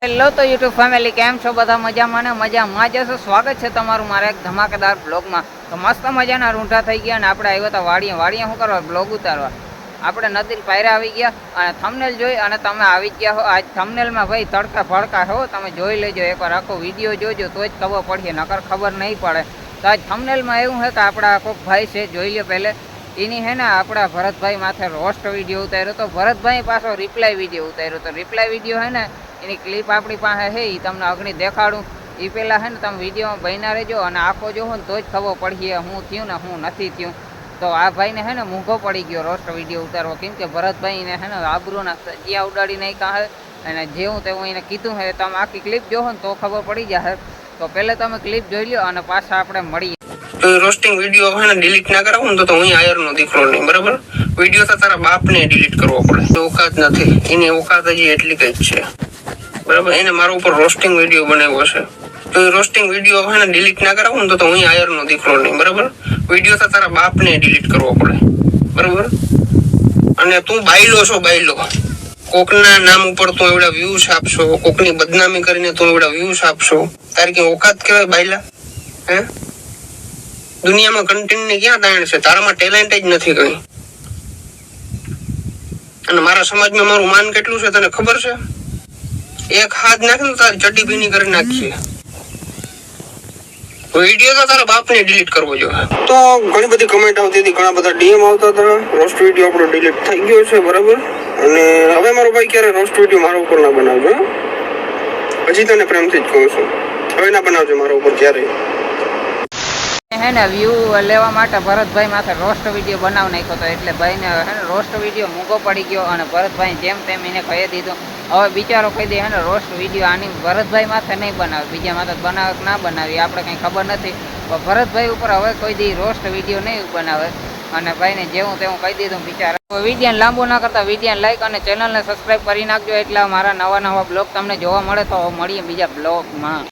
Hello તો YouTube family, કેમ છો બધા? મજામાં ને મજામાં જ હશો. સ્વાગત છે તમારું મારા એક ધમાકેદાર બ્લોગમાં. તો મસ્ત મજાના રૂંઢા થઈ ગયા અને આપણે આવ્યા હતા વાડીએ શું કરવા? બ્લોગ ઉતારવા. આપણે નદી પાયરા આવી ગયા અને થંબનેલ જોઈ અને તમે આવી ગયા હો. આજ થંબનેલમાં ભાઈ તડકા ભડકા હો, તમે જોઈ લેજો એકવાર, આખો વિડીયો જોજો તો જ ખબર પડશે, નકર ખબર નહીં પડે. તો આજ થંબનેલમાં એવું છે કે આપણા કોઈક ભાઈ છે, જોઈ લો પહેલે. એની હે ને આપણા ભરતભાઈ માથે રોસ્ટ વિડીયો ઉતાર્યો તો ભરતભાઈ પાછો રિપ્લાય વિડીયો ઉતાર્યો તો રિપ્લાય વિડીયો હે ને એની ક્લિપ આપણી પાસે છે, એ તમને અગ્નિ દેખાડું. એ પહેલાં છે ને તમે વિડીયોમાં બન્યા રહેજો અને આખો જોવો ને તો જ ખબર પડીએ હું થયું ને હું નથી થયું. તો આ ભાઈને હે ને મૂંઘો પડી ગયો રોસ્ટ વિડીયો ઉતારવો, કેમ કે ભરતભાઈને હે ને આબરૂના જ્યાં ઉડાડી નાખ્યા હે. અને જેવું તેવું એને કીધું હે, તમે આખી ક્લિપ જોવો ને તો ખબર પડી જશે. તો પહેલાં તમે ક્લિપ જોઈ લો અને પાછા આપણે મળીએ. તો રોસ્ટિંગ વિડીયો હે ને ડિલીટ ના કરાવું ને તો હું આયરનો દીકરો નહીં, બરાબર? વિડીયો તો તારા બાપને ડિલીટ કરવો પડે, ઓકાત નથી એની, ઓકાત હજી એટલી કઈ જ છે, બરાબર? એને મારા ઉપર રોસ્ટિંગ વિડીયો બનાવ્યો છે, તો એ રોસ્ટિંગ વિડીયો હે ને ડિલીટ ના કરાવું ને તો હું આયરનો દીકરો નહીં, બરાબર? વિડીયો તો તારા બાપને ડિલીટ કરવો પડે, બરાબર? અને તું બાયલો છો, બાયલો. કોકના નામ ઉપર તું એવડા વ્યૂઝ આપશો, કોકની બદનામી કરીને તું એવડા વ્યૂઝ આપશો, તારી કઈ ઓકાત કહેવાય બાયલા? હે? દુનિયામાં કન્ટેન્ટ ની ક્યાં તાણ છે? તારામાં ટેલેન્ટ જ નથી કઈ. અને મારા સમાજમાં મારું માન કેટલું છે તને ખબર છે? એક હાથ નાખે ને તારી ચડ્ડી ભીની કરી નાખીએ. વિડીયો તો તારા બાપને ડિલીટ કરવો જોઈએ. તો ઘણી બધી કમેન્ટ આવતી હતી, ઘણા બધા ડીએમ આવતા હતા. રોસ્ટ વિડીયો આપણો ડિલીટ થઈ ગયો છે, બરાબર? અને હવે મારો ભાઈ ક્યારે રોસ્ટ વિડીયો મારા ઉપર ના બનાવજો, હજી તને પ્રેમથી જ કહું છું, હવે ના બનાવજો મારા ઉપર ક્યારેય. હે ને વ્યૂ લેવા માટે ભરતભાઈ માથે રોસ્ટ વિડીયો બનાવી નાખ્યો હતો, એટલે ભાઈને હે ને રોસ્ટ વિડીયો મૂકો પડી ગયો અને ભરતભાઈ જેમ તેમ એને કહી દીધું. હવે બિચારો કહી દે હે ને રોસ્ટ વિડીયો આની ભરતભાઈ માથે નહીં બનાવે, બીજા માથે બનાવે કે ના બનાવી આપણે કંઈ ખબર નથી, પણ ભરતભાઈ ઉપર હવે કોઈ દી રોસ્ટ વિડીયો નહીં બનાવે. અને ભાઈને જેવું તેવું કહી દીધું બિચારા. વિડીયોને લાંબુ ના કરતા વિડીયોને લાઈક અને ચેનલને સબસ્ક્રાઈબ કરી નાખજો, એટલે મારા નવા બ્લોગ તમને જોવા મળે. તો મળીએ બીજા બ્લોગમાં.